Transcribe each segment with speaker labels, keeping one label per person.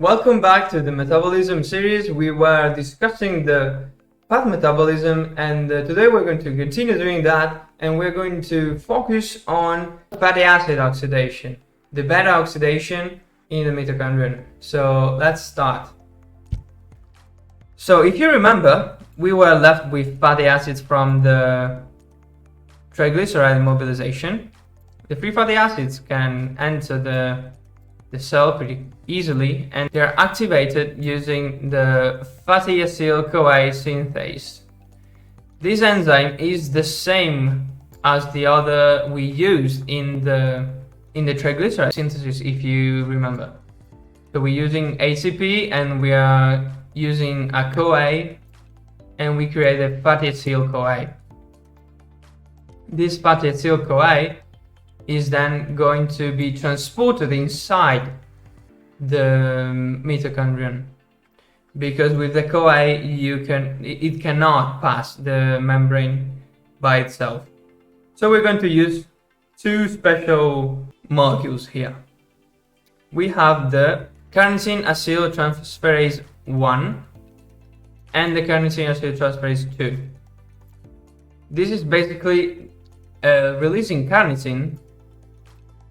Speaker 1: Welcome back to the metabolism series. We were discussing the path metabolism, and today we're going to continue doing that, and we're going to focus on fatty acid oxidation, the beta-oxidation in the mitochondrion. So let's start. So if you remember, we were left with fatty acids from the triglyceride mobilization. The free fatty acids can enter the cell pretty easily, and they're activated using the fatty acyl-CoA synthase. This enzyme is the same as the other we used in the triglyceride synthesis, if you remember. So we're using ACP and we are using a CoA, and we create a fatty acyl-CoA. This fatty acyl-CoA is then going to be transported inside the mitochondrion, because with the CoA it cannot pass the membrane by itself. So we're going to use two special molecules here. We have the carnosine acetyltransferase 1 and the carnosine acetyltransferase 2. This is basically releasing carnosine,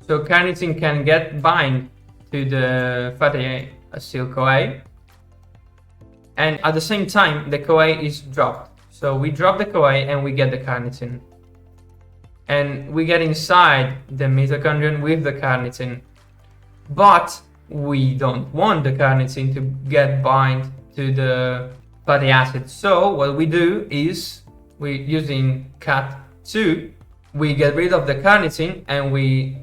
Speaker 1: so carnosine can bind to the fatty acyl-CoA, and at the same time the CoA is dropped. So we drop the CoA and we get the carnosine, and we get inside the mitochondrion with the carnosine, but we don't want the carnosine to get bind to the fatty acid. So what we do is, we're using CAT2, we get rid of the carnosine and we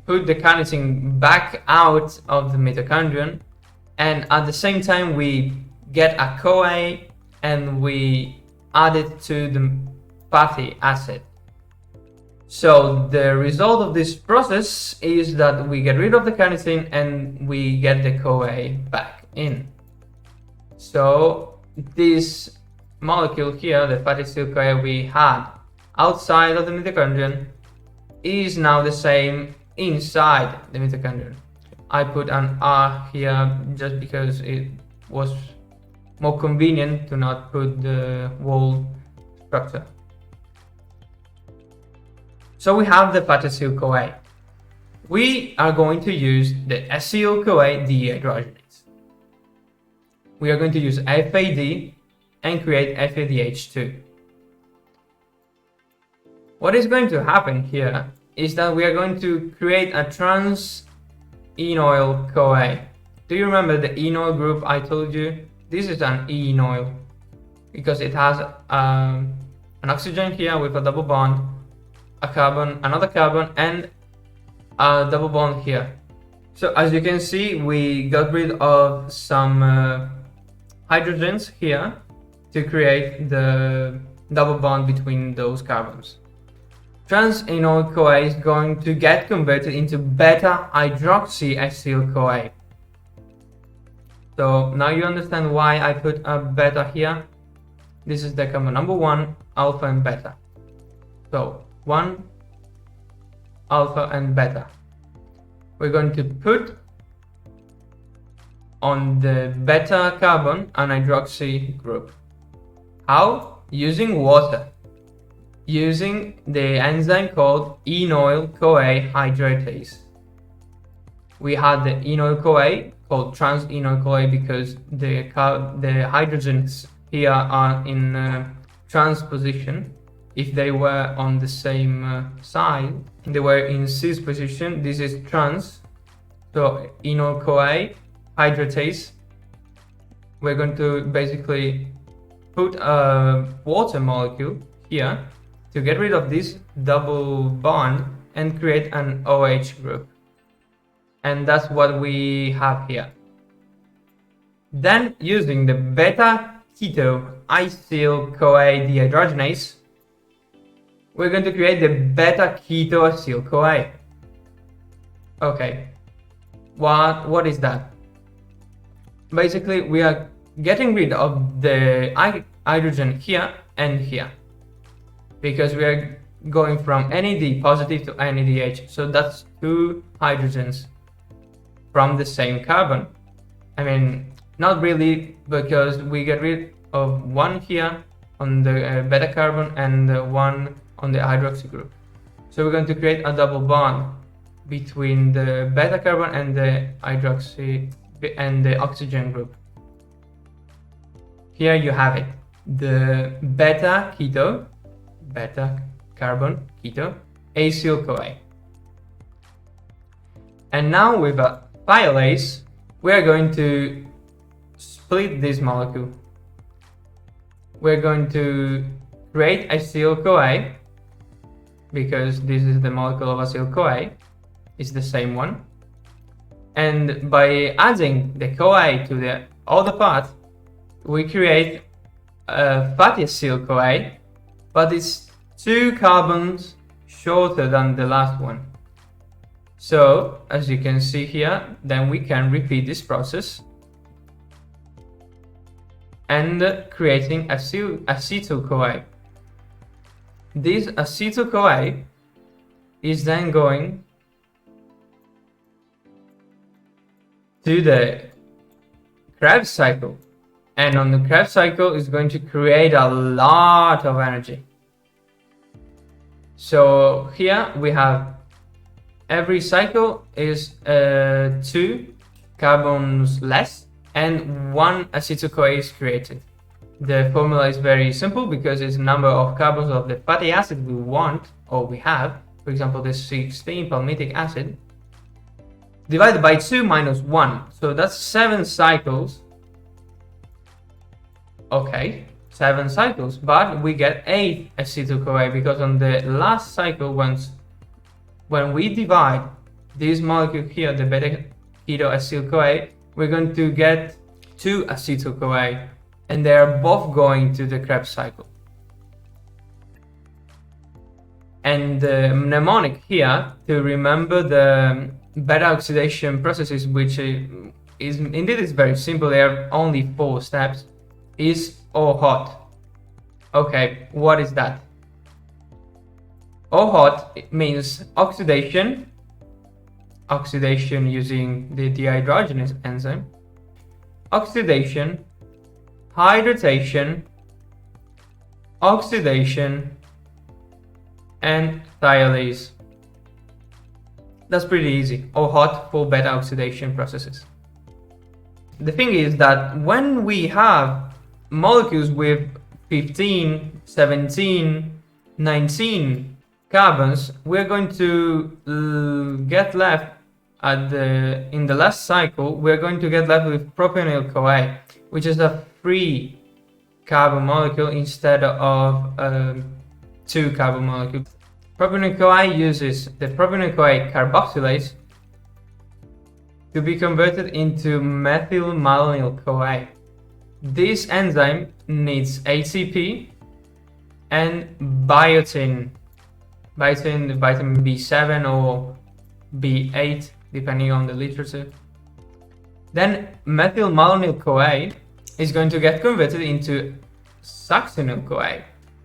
Speaker 1: put the carnosine back out of the mitochondrion, and at the same time we get a CoA and we add it to the fatty acid. So the result of this process is that we get rid of the carnosine and we get the CoA back in. So this molecule here, the fatty acyl-CoA we had outside of the mitochondrion, is now the same inside the mitochondrion. I put an R here just because it was more convenient to not put the whole structure. So we have the fatty acyl-CoA. We are going to use the acyl-CoA dehydrogenase. We are going to use FAD and create FADH2. What is going to happen here is that we are going to create a trans-enoyl CoA. Do you remember the enoyl group I told you? This is an enoyl because it has an oxygen here with a double bond, a carbon, another carbon, and a double bond here. So as you can see, we got rid of some hydrogens here to create the double bond between those carbons. Trans-enoyl CoA is going to get converted into beta-hydroxyacyl-CoA. So now you understand why I put a beta here. This is the carbon number 1, alpha and beta. So 1, alpha and beta. We're going to put on the beta carbon an hydroxy group. How? Using water. Using the enzyme called Enochoi hydrotase. We had the Enochoi called trans-enoyl CoA because the hydrogens here are in trans position. If they were on the same side, they were in cis position. This is trans. So Enochoi hydrotase. We're going to basically put a water molecule here to get rid of this double bond and create an OH group. And that's what we have here. Then using the beta-keto-acyl-CoA dehydrogenase, we're going to create the beta-keto-acyl-CoA. Okay, what is that? Basically, we are getting rid of the hydrogen here and here, because we are going from NAD positive to NADH, so that's two hydrogens from the same carbon. I mean, not really, because we get rid of one here on the beta carbon and one on the hydroxy group. So we're going to create a double bond between the beta carbon and the hydroxy and the oxygen group. Here you have it, the beta carbon keto, AcetylCoA. And now with a Pilose, we are going to split this molecule. We're going to create AcetylCoA, because this is the molecule of AcetylCoA, it's the same one. And by adding the CoA to the other part, we create a fatty AcetylCoA, but it's 2 carbons shorter than the last one. So, as you can see here, then we can repeat this process and creating AcetylCoA. This AcetylCoA is then going to the Krebs cycle, and on the Krebs cycle is going to create a lot of energy. So here we have every cycle is 2 carbons less and 1 AcetylCoA is created. The formula is very simple because it's the number of carbons of the fatty acid we want or we have, for example the 16 palmitic acid, divided by 2 minus 1, so that's 7 cycles. Okay, 7 cycles, but we get 8 AcetylCoA because on the last cycle, when we divide this molecule here, the beta keto AcetylCoA, we're going to get 2 AcetylCoA, and they are both going to the Krebs cycle. And the mnemonic here to remember the beta oxidation processes, which is indeed very simple, there are only 4 steps, is O hot. Okay, what is that? O hot means oxidation using the dehydrogenase enzyme, oxidation, hydrotation, oxidation, and thiolase. That's pretty easy. O hot for beta oxidation processes. The thing is that when we have molecules with 15, 17, 19 carbons, we're going to get left in the last cycle, we're going to get left with propanyl-CoA, which is a 3 carbon molecule instead of 2 carbon molecule. Propanyl-CoA uses the propanyl-CoA carboxylase to be converted into methyl malonyl-CoA. This enzyme needs ATP and biotin, vitamin B7 or B8, depending on the literature. Then methyl malonyl-CoA is going to get converted into succinyl-CoA.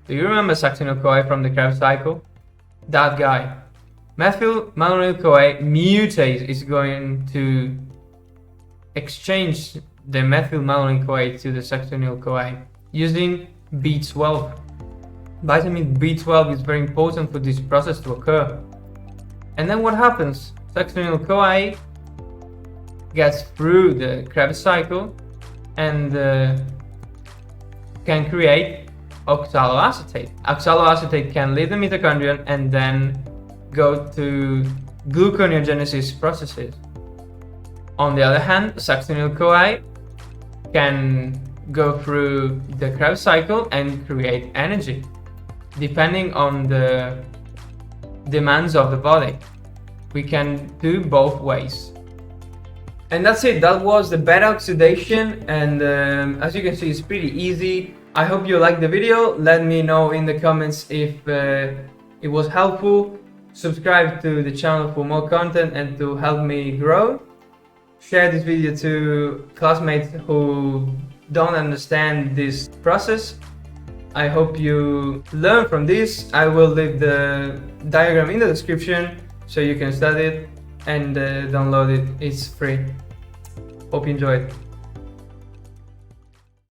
Speaker 1: Do you remember succinyl-CoA from the Krebs cycle? That guy. Methyl malonyl-CoA mutase is going to exchange the methyl malonyl-CoA to the succinyl-CoA using B12. Vitamin B12 is very important for this process to occur. And then what happens? Succinyl-CoA gets through the Krebs cycle and can create oxaloacetate. Oxaloacetate can leave the mitochondrion and then go to gluconeogenesis processes. On the other hand, succinyl-CoA can go through the Krebs cycle and create energy, depending on the demands of the body. We can do both ways. And that's it, that was the beta oxidation, and as you can see, it's pretty easy. I hope you liked the video. Let me know in the comments if it was helpful. Subscribe to the channel for more content and to help me grow. Share this video to classmates who don't understand this process. I hope you learn from this. I will leave the diagram in the description so you can study it and download it. It's free. Hope you enjoyed.